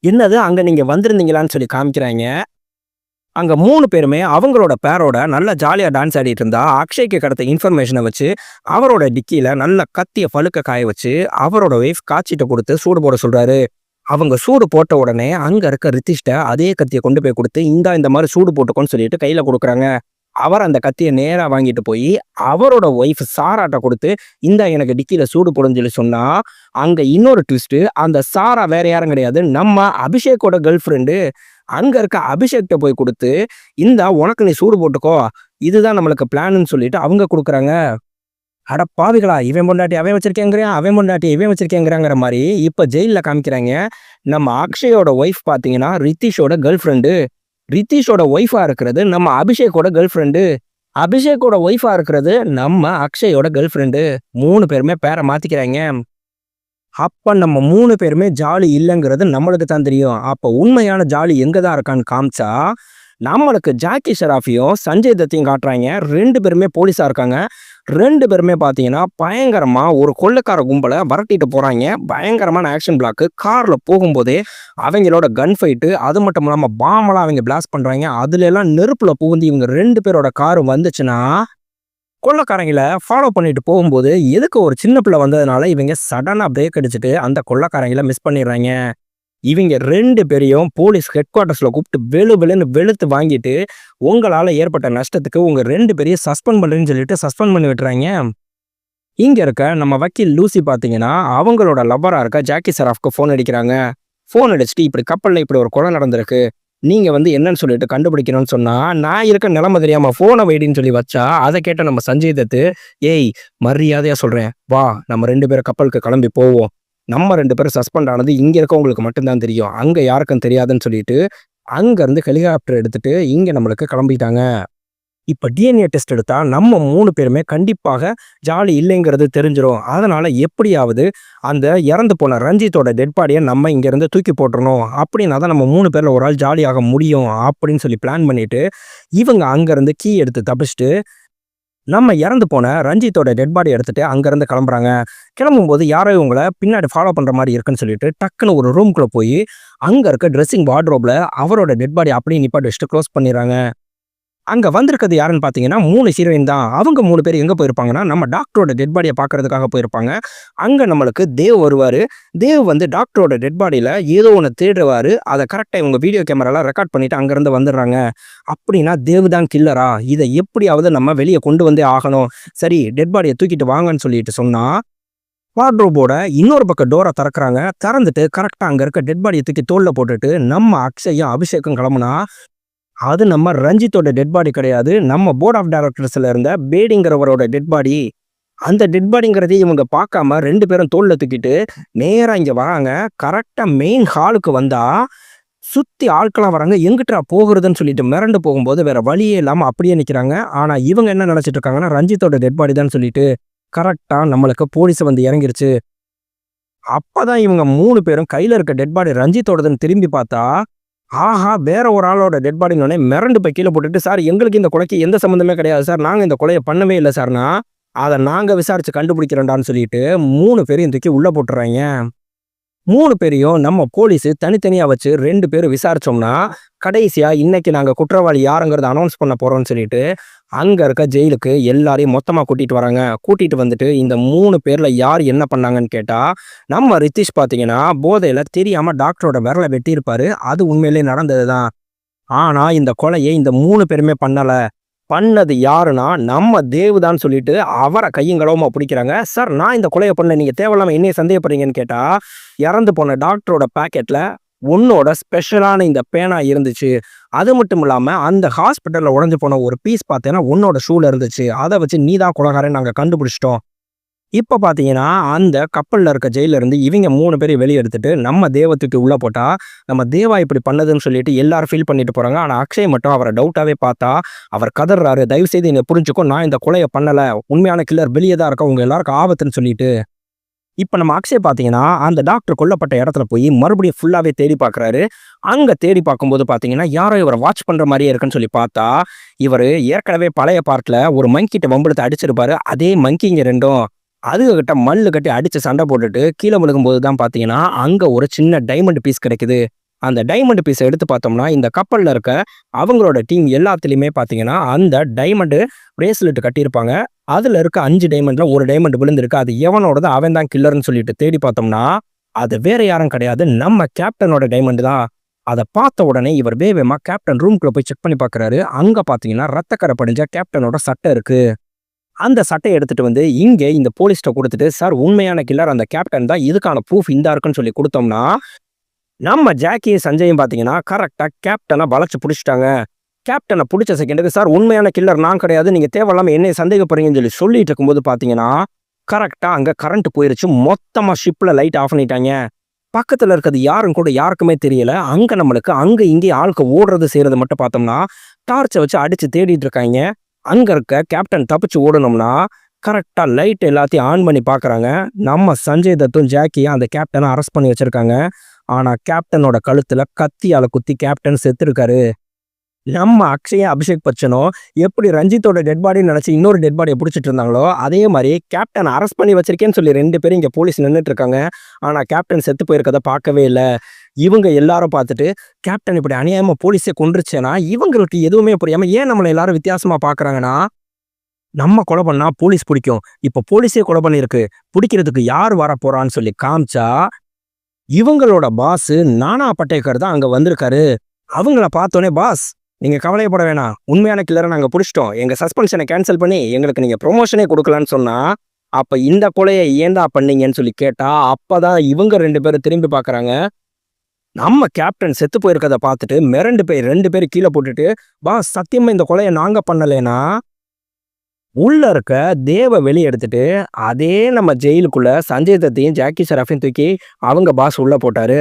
என்னது அங்க நீங்க வந்திருந்தீங்களான்னு சொல்லி காமிக்கிறாங்க. அங்க 3 பேருமே அவங்களோட பேரோட நல்லா ஜாலியா டான்ஸ் ஆடிட்டு இருந்தா அக்ஷய்க்கு கிடைத்த இன்ஃபர்மேஷனை வச்சு அவரோட டிக்கியில நல்ல கத்திய பழுக்க காய வச்சு அவரோட ஒய்ஃப் காய்ச்சிட்ட கொடுத்து சூடு போட சொல்றாரு. அவங்க சூடு போட்ட உடனே அங்க இருக்க ரித்திஷ்ட அதே கத்தியை கொண்டு போய் கொடுத்து இந்த மாதிரி சூடு போட்டுக்கோன்னு சொல்லிட்டு கையில கொடுக்குறாங்க. அவர் அந்த கத்தியை நேரா வாங்கிட்டு போய் அவரோட ஒய்ஃப் சாராட்ட கொடுத்து எனக்கு டிக்கியில சூடு போடுன்னு சொல்லி சொன்னா அங்க இன்னொரு ட்விஸ்ட், அந்த சாரா வேற யாரும் கிடையாது, நம்ம அபிஷேக்கோட கேர்ள் ஃப்ரெண்டு. அங்க இருக்க அபிஷேக்கிட்ட போய் கொடுத்து உனக்கு நீ சூடு போட்டுக்கோ, இதுதான் நம்மளுக்கு பிளான்னு சொல்லிட்டு அவங்க கொடுக்குறாங்க. அட பாவிகளா, இவன் பொண்டாட்டி அவன் வச்சிருக்கேங்கிறான், அவன் பொண்டாட்டி இவன் வச்சிருக்கேங்கிறாங்கிற மாதிரி இப்ப ஜெயில காமிக்கிறாங்க. நம்ம அக்ஷயோட ஒய்ஃப் பாத்தீங்கன்னா ரித்திஷோட கேர்ள் ஃப்ரெண்டு, ரித்திஷோட ஒய்ஃபா இருக்கிறது நம்ம அபிஷேக்கோட கேர்ள் ஃப்ரெண்டு, அபிஷேக்கோட ஒய்ஃபா இருக்கிறது நம்ம அக்ஷயோட கேர்ள் ஃப்ரெண்டு. 3 பேருமே பேரை மாத்திக்கிறாங்க. அப்ப நம்ம 3 பேருமே ஜாலி இல்லைங்கிறது நம்மளுக்கு தான் தெரியும். அப்ப உண்மையான ஜாலி எங்க தான் இருக்கான்னு காமிச்சா நம்மளுக்கு ஜாக்கி ஷெராஃபியும் சஞ்சய் தத்தையும் காட்டுறாங்க. 2 பேருமே போலீஸா இருக்காங்க. 2 பேருமே பார்த்தீங்கன்னா பயங்கரமா ஒரு கொள்ளைக்கார கும்பலை விரட்டிட்டு போறாங்க. பயங்கரமான ஆக்ஷன் பிளாக்கு. கார்ல போகும்போதே அவங்களோட கன் ஃபைட்டு, அது மட்டும் இல்லாம பாம்பெல்லாம் அவங்க பிளாஸ்ட் பண்றாங்க. அதுல எல்லாம் நெருப்புல புகுந்து இவங்க 2 பேரோட காரு வந்துச்சுன்னா கொள்ளைக்காரங்களை ஃபாலோ பண்ணிட்டு போகும்போது எதுக்கு ஒரு சின்ன பிள்ளை வந்ததுனால இவங்க சடனா பிரேக் அடிச்சுட்டு அந்த கொள்ளைக்காரங்களை மிஸ் பண்ணிடுறாங்க. இவங்க 2 பேரையும் போலீஸ் ஹெட் குவார்ட்டர்ஸ்ல கூப்பிட்டு வெளுன்னு வெளுத்து வாங்கிட்டு உங்களால ஏற்பட்ட நஷ்டத்துக்கு உங்க 2 பேரையும் சஸ்பெண்ட் பண்றேன்னு சொல்லிட்டு சஸ்பெண்ட் பண்ணி விட்டுறாங்க. இங்க இருக்க நம்ம வக்கீல் லூசி பாத்தீங்கன்னா அவங்களோட லவ்வரா இருக்க ஜாக்கி ஷெராஃப்க்கு ஃபோன் அடிக்கிறாங்க. ஃபோன் அடிச்சுட்டு இப்படி கப்பல்ல இப்படி ஒரு கொலை நடந்திருக்கு, நீங்க என்னன்னு சொல்லிட்டு கண்டுபிடிக்கணும்னு சொன்னா நான் இருக்க நிலைமை தெரியாம போனை வைடின்னு சொல்லி வச்சா அதை கேட்ட நம்ம சஞ்சய் தத்து, ஏய் மரியாதையா சொல்றேன் வா, நம்ம 2 பேரும் கப்பலுக்கு கிளம்பி போவோம், நம்ம 2 பேரும் சஸ்பெண்ட் ஆனது இங்க இருக்கவங்களுக்கு மட்டும்தான் தெரியும், அங்க யாருக்கும் தெரியாதுன்னு சொல்லிட்டு அங்கேருந்து ஹெலிகாப்டர் எடுத்துட்டு இங்கே நம்மளுக்கு கிளம்பிட்டாங்க. இப்ப டிஎன்ஏ டெஸ்ட் எடுத்தா நம்ம 3 பேருமே கண்டிப்பாக ஜாலி இல்லைங்கிறது தெரிஞ்சிரும். அதனால எப்படியாவது அந்த இறந்து போன ரஞ்சித்தோட டெட் பாடிய நம்ம இங்கேருந்து தூக்கி போட்டுறணும். அப்படின்னா தான் நம்ம 3 பேர்ல ஒரு ஆள் ஜாலியாக முடியும் அப்படின்னு சொல்லி பிளான் பண்ணிட்டு, இவங்க அங்கேருந்து கீ எடுத்து தப்பிச்சுட்டு, நம்ம இறந்து போன ரஞ்சித்தோட டெட் பாடி எடுத்துட்டு அங்கேருந்து கிளம்புறாங்க. கிளம்பும்போது யாரோ இவங்கள பின்னாடி ஃபாலோ பண்ற மாரி இருக்குன்னு சொல்லிட்டு, டக்குனு ஒரு ரூம்குள்ள போயி, அங்க இருக்க ட்ரெஸ்ஸிங் வார்ட்ரோப்ல அவரோட டெட் பாடி அப்படியே நிப்பாட்டி வச்சுட்டு க்ளோஸ் பண்ணிடுறாங்க. அங்க வந்திருக்கிறது யாருன்னு பார்த்தீங்கன்னா, 3 ஹீரோயின் தான். அவங்க 3 பேர் எங்க போயிருப்பாங்கன்னா, நம்ம டாக்டரோட டெட் பாடிய பார்க்கறதுக்காக போயிருப்பாங்க. அங்க நம்மளுக்கு தேவ் வருவாரு. தேவ் வந்து டாக்டரோட டெட் பாடியில ஏதோ ஒண்ணு தேடுவாரு. அத கரெக்ட்டா இவங்க வீடியோ கேமரால ரெக்கார்ட் பண்ணிட்டு அங்கருந்து வந்துடுறாங்க. அப்படின்னா தேவ் தான் கில்லரா? இத எப்படியாவது நம்ம வெளிய கொண்டு வந்தே ஆகணும். சரி, டெட் பாடிய தூக்கிட்டு வாங்கன்னு சொல்லிட்டு சொன்னா, வார்ட்ரோபோட இன்னொரு பக்கம் டோர திறக்குறாங்க. திறந்துட்டு கரெக்ட்டா அங்க இருக்க டெட் பாடிய தூக்கி தோள்ல போட்டுட்டு, நம்ம அக்ஷயும், அபிஷேக்கும் கிளம்புனா, அது நம்ம ரஞ்சித்தோட டெட் பாடி கிடையாது. நம்ம போர்ட் ஆஃப் டைரக்டர்ஸ்ல இருந்த பேடிங்கிறவரோட டெட் பாடி. அந்த டெட் பாடிங்கிறதையும் இவங்க பார்க்காம 2 பேரும் தோள்ல தூக்கிட்டு நேரா இங்க வராங்க. கரெக்ட்டா மெயின் ஹாலுக்கு வந்தா, சுத்தி ஆட்கள்லாம் வராங்க. எங்கிட்றா போகுறதுன்னு சொல்லிட்டு மிரண்டு போகும்போது வேற வழியே இல்லாம அப்படியே நிக்கிறாங்க. ஆனா இவங்க என்ன நினைச்சிட்டு இருக்காங்கன்னா, ரஞ்சித்தோட டெட் பாடி தான் சொல்லிட்டு கரெக்ட்டா நம்மளுக்கு போலீஸ் வந்து இறங்கிருச்சு. அப்பதான் இவங்க 3 பேரும் கையில இருக்க டெட் பாடி ரஞ்சித்தோடதுன்னு திரும்பி பார்த்தா, ஆஹா! வேற ஒரு ஆளோட டெட் பாடின்னோனே மிரண்டு போய் கீழ போட்டுட்டு, "சார், எங்களுக்கு இந்த கொலைக்கு எந்த சம்மந்தமே கிடையாது சார். நாங்க இந்த கொலைய பண்ணவே இல்ல சார்ன்னா, அத நாங்க விசாரிச்சு கண்டுபிடிக்கிறோம்டான்னு" சொல்லிட்டு 3 பேரையும் தூக்கி உள்ள போட்டுர்றாய்ங்க. 3 பேரையும் நம்ம போலீஸ் தனித்தனியா வச்சு 2 பேரும் விசாரிச்சோம்னா, கடைசியா இன்னைக்கு நாங்க குற்றவாளி யாருங்கிறத அனௌன்ஸ் பண்ண போறோம்னு சொல்லிட்டு, அங்க இருக்க ஜெயிலுக்கு எல்லாரையும் மொத்தமா கூட்டிட்டு வராங்க. கூட்டிட்டு வந்துட்டு இந்த 3 பேர்ல யார் என்ன பண்ணாங்கன்னு கேட்டா, நம்ம ரித்திஷ் பார்த்தீங்கன்னா, போதையில தெரியாம டாக்டரோட விரல வெட்டியிருப்பாரு. அது உண்மையிலேயே நடந்தது தான். ஆனா இந்த கொலைய இந்த 3 பேருமே பண்ணல. பண்ணது யாருன்னா, நம்ம தேவ் தான் சொல்லிட்டு அவர கையும் களவுமா புடிக்கிறாங்க. "சார், நான் இந்த கொலைய பண்ணல. நீங்க தேவையில்லாம என்னைய சந்தேகப்படுறீங்கன்னு" கேட்டா, இறந்து போன டாக்டரோட பாக்கெட்ல உன்னோட ஸ்பெஷலான இந்த பேனா இருந்துச்சு. அது மட்டும் இல்லாம அந்த ஹாஸ்பிட்டல்ல உடைஞ்சு போன ஒரு பீஸ் பார்த்தேன்னா உன்னோட ஷூல இருந்துச்சு. அத வச்சு நீ தான் கொலைகாரன்னு நாங்க கண்டுபிடிச்சிட்டோம். இப்ப பார்த்தீங்கன்னா, அந்த கப்பல்ல இருக்க ஜெயில்ல இருந்து இவங்க 3 பேரையும் வெளிய எடுத்துட்டு, நம்ம தேவ தூக்கி உள்ள போட்டா, நம்ம தேவா இப்படி பண்ணதுன்னு சொல்லிட்டு எல்லாரும் ஃபீல் பண்ணிட்டு போறாங்க. ஆனா அக்ஷய் மட்டும் அவர டவுட்டாவே பார்த்தா, அவர் கதர்றாரு, "தயவு செய்து என்ன புரிஞ்சுக்கோ. நான் இந்த கொலைய பண்ணல. உண்மையான கில்லர் வெளிய தான் இருக்கா. உங்க எல்லாருக்கும் ஆபத்துன்னு" சொல்லிட்டு. இப்ப நம்ம அக்ஷய் பார்த்தீங்கன்னா, அந்த டாக்டர் கொல்லப்பட்ட இடத்துல போய் மறுபடியும் ஃபுல்லாவே தேடி பார்க்குறாரு. அங்க தேடி பார்க்கும்போது பார்த்தீங்கன்னா, யாரோ இவர வாட்ச் பண்ற மாரியே இருக்குன்னு சொல்லி பார்த்தா, இவரு ஏற்கனவே பழைய பார்ட்ல ஒரு மங்கிட்ட வம்பிழுத்து அடிச்சிருப்பாரு. அதே மங்கிங்க 2ம் அதுககிட்ட மல்லு கட்டி அடிச்சு சண்டை போட்டுட்டு கீழ விழுகும்போது தான் பார்த்தீங்கன்னா, அங்க ஒரு சின்ன டைமண்ட் பீஸ் கிடைக்குது. அந்த டைமண்ட் பீஸ எடுத்து பார்த்தோம்னா, இந்த கப்பல்ல இருக்க அவங்களோட டீம் எல்லாத்துலயுமே பார்த்தீங்கன்னா, அந்த டைமண்ட் பிரேஸ்லெட் கட்டியிருப்பாங்க. அதுல இருக்க 5 டைமண்ட்ல 1 டைமண்ட் விழுந்திருக்கு. அது எவனோடது அவன் தான் கில்லர்ன்னு சொல்லிட்டு தேடி பார்த்தோம்னா, அது வேற யாரும் கிடையாது. நம்ம கேப்டனோட டைமண்ட் தான். அத பார்த்த உடனே இவர் வேகமா கேப்டன் ரூம்குள்ள போய் செக் பண்ணி பார்க்குறாரு. அங்க பார்த்தீங்கன்னா, ரத்தக்கரை படிஞ்ச கேப்டனோட சட்டை இருக்கு. அந்த சட்டைய எடுத்துட்டு வந்து இங்க இந்த போலீஸ்ட்ட குடுத்துட்டு, "சார், உண்மையான கில்லர் அந்த கேப்டன் தான். இதுக்கான ப்ரூஃப் இந்தா இருக்குன்னு" சொல்லி குடுத்தோம்னா, நம்ம ஜாக்கியும் சஞ்சயும் பார்த்தீங்கன்னா, கரெக்ட்டா கேப்டன வளைச்சு புடிச்சுட்டாங்க. கேப்டன புடிச்ச செகண்டுக்கு, "சார், உண்மையான கில்லர் நான் கிடையாது. நீங்க தேவையில்லாம என்னைய சந்தேகப்படுறீங்கன்னு" சொல்லி சொல்லிட்டு இருக்கும்போது பார்த்தீங்கன்னா, கரெக்ட்டா அங்க கரண்ட் போயிருச்சு. மொத்தமா ஷிப்ல லைட் ஆஃப் பண்ணிட்டாய்ங்க. பக்கத்துல இருக்கிறது யாருன்னு கூட யாருக்குமே தெரியல. அங்க நம்மளுக்கு அங்க இங்கேயும் ஆளுக்கு ஓடுறது செய்றது மட்டும் பார்த்தோம்னா, டார்ச்ச வச்சு அடிச்சு தேடிட்டு இருக்காய்ங்க. அங்க இருக்க கேப்டன் தப்பிச்சு ஓடணும்னா, கரெக்ட்டா லைட் எல்லாத்தையும் ஆன் பண்ணி பார்க்குறாங்க. நம்ம சஞ்சய் தத்தும் ஜாக்கியும் அந்த கேப்டன அரெஸ்ட் பண்ணி வச்சிருக்காங்க. ஆனா கேப்டனோட கழுத்துல கத்தியால குத்தி கேப்டன் செத்துருக்காரு. நம்ம அக்ஷயும், அபிஷேக் பச்சனும் எப்படி ரஞ்சித்தோட டெட் பாடின்னு நினைச்சு இன்னொரு டெட் பாடிய புடிச்சிட்டு இருந்தாங்களோ, அதே மாரி கேப்டன அரெஸ்ட் பண்ணி வச்சிருக்கேன்னு சொல்லி 2 பேரும் இங்க போலீஸ் நின்னுட்டு இருக்காங்க. ஆனா கேப்டன் செத்து போயிருக்கத பார்க்கவே இல்ல. இவங்க எல்லாரும் பார்த்துட்டு, கேப்டன் இப்படி அநியாயமா போலீஸே கொன்றுச்சேன்னா, இவங்களுக்கு எதுவுமே புரியாம ஏன் நம்மள எல்லாரும் வித்தியாசமா பார்க்குறாங்கன்னா, நம்ம கொலை பண்ணா போலீஸ் புடிக்கும். இப்ப போலீஸே கொலை பண்ணியிருக்கு. புடிக்கிறதுக்கு யார் வரப்போறான்னு சொல்லி காமிச்சா, இவங்களோட பாஸ் நானா படேகர் தான் அங்க வந்திருக்காரு. அவங்கள பார்த்தோனே, "பாஸ், நீங்க கவலையப்பட வேணாம். உண்மையான கில்லர நாங்க புடிச்சுட்டோம். எங்க சஸ்பென்ஷன கேன்சல் பண்ணி எங்களுக்கு நீங்க புரமோஷனே குடுக்கலான்னு" சொன்னா, அப்ப இந்த கொலைய ஏன்டா பண்ணீங்கன்னு சொல்லி கேட்டா, அப்பதான் இவங்க 2 பேரும் திரும்பி பார்க்குறாங்க. நம்ம கேப்டன் செத்து போயிருக்கத பார்த்துட்டு மிரண்டு போய் 2 பேரும் கீழ போட்டுட்டு, "பாஸ், சத்தியமா இந்த கொலைய நாங்க பண்ணலேன்னா" உள்ள இருக்க தேவ வெளிய எடுத்துட்டு, அதே நம்ம ஜெயிலுக்குள்ள சஞ்சய் தத்தையும், ஜாக்கி ஷெராஃபையும் தூக்கி அவங்க பாஸ் உள்ள போட்டாரு.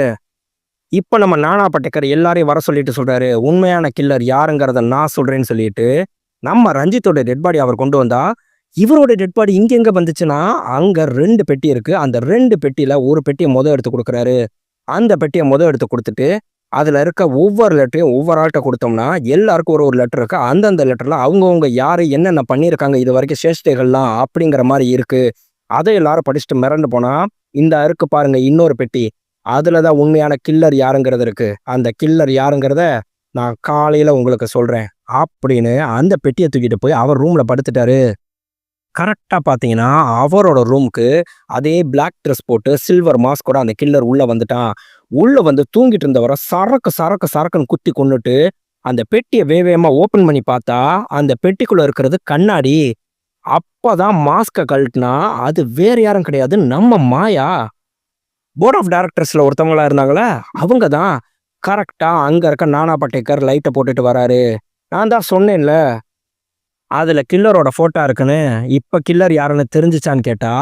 இப்ப நம்ம நானா படேக்கர் எல்லாரையும் வர சொல்லிட்டு சொல்றாரு, உண்மையான கில்லர் யாருங்கிறத நான் சொல்றேன்னு சொல்லிட்டு, நம்ம ரஞ்சித்தோட டெட் பாடி அவர் கொண்டு வந்தா, இவரோட டெட் பாடி இங்க எங்க வந்துச்சுன்னா, அங்க 2 பெட்டி இருக்கு. அந்த 2 பெட்டியில ஒரு பெட்டிய எடுத்து குடுக்குறாரு. அந்த பெட்டிய எடுத்து குடுத்துட்டு, அதுல இருக்க ஒவ்வொரு லெட்டரையும் ஒவ்வொரு ஆள்ட்ட குடுத்தோம்னா, எல்லாருக்கும் ஒரு ஒரு லெட்டர் இருக்கு. அந்தந்த லெட்டர்ல அவங்கவங்க யாரு என்னென்ன பண்ணியிருக்காங்க இதுவரைக்கும் சேஷ்டைகள்லாம் அப்படிங்கிற மாரி இருக்கு. அத எல்லாரும் படிச்சுட்டு மிரண்டு போனா, இந்தா இருக்கு பாருங்க இன்னொரு பெட்டி. அதுல தான் உண்மையான கில்லர் யாருங்கிறது இருக்கு. அந்த கில்லர் யாருங்கிறத நான் காலையில உங்களுக்கு சொல்றேன். அப்படின்னு அந்த பெட்டிய தூக்கிட்டு போய் அவர் ரூம்ல படுத்துட்டாரு. கரெக்ட்டா பார்த்தீங்கன்னா, அவரோட ரூமுக்கு அதே பிளாக் ட்ரெஸ் போட்டு சில்வர் மாஸ்க்கோட அந்த கில்லர் உள்ள வந்துட்டான். உள்ள வந்து தூங்கிட்டு இருந்தவர சரக்கு சரக்கு சரக்குன்னு குத்தி கொன்னுட்டு, அந்த பெட்டிய வேகமா ஓப்பன் பண்ணி பார்த்தா, அந்த பெட்டிக்குள்ள இருக்கிறது கண்ணாடி. அப்பதான் மாஸ்க்க கழட்டுனா, அது வேற யாரும் கிடையாது, நம்ம மாயா. போர்ட் ஆஃப் டைரக்டர்ஸ்ல ஒருத்தவங்களா இருந்தாங்கல்ல, அவங்க தான். கரெக்ட்டா அங்க இருக்க நானா படேக்கர் லைட்ட போட்டுட்டு வராரு. நான் தான் சொன்னேன்ல, அதுல கில்லரோட ஃபோட்டோ இருக்குன்னு. இப்ப கில்லர் யாருன்னு தெரிஞ்சுச்சான்னு கேட்டா,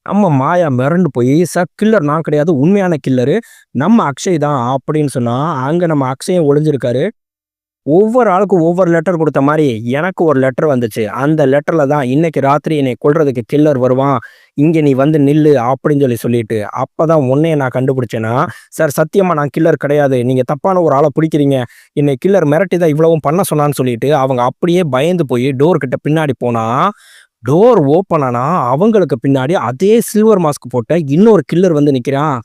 நம்ம மாயா மிரண்டு போய், "சார் கில்லர் நான் கிடையாது. உண்மையான கில்லரு நம்ம அக்ஷய் தான்" அப்படின்னு சொன்னா, அங்க நம்ம அக்ஷயும் ஒளிஞ்சிருக்காரு. ஒவ்வொரு ஆளுக்கும் ஒவ்வொரு லெட்டர் குடுத்த மாரி, எனக்கு ஒரு லெட்டர் வந்துச்சு. அந்த லெட்டர்ல தான் இன்னைக்கு ராத்திரி என்னைய கொல்றதுக்கு கில்லர் வருவான். இங்க நீ வந்து நில்லு அப்படின்னு சொல்லிட்டு. அப்பதான் உன்னைய நான் கண்டுபிடிச்சேன்னா, சார் சத்தியமா நான் கில்லர் கிடையாது. நீங்க தப்பான ஒரு ஆள பிடிக்கிறீங்க. என்னை கில்லர் மிரட்டி தான் இவ்வளவும் பண்ண சொன்னான்னு சொல்லிட்டு, அவங்க அப்படியே பயந்து போய் டோர் கிட்ட பின்னாடி போனா, டோர் ஓப்பன் ஆனா, அவங்களுக்கு பின்னாடி அதே சில்வர் மாஸ்க் போட்ட இன்னொரு கில்லர் வந்து நிக்கிறான்.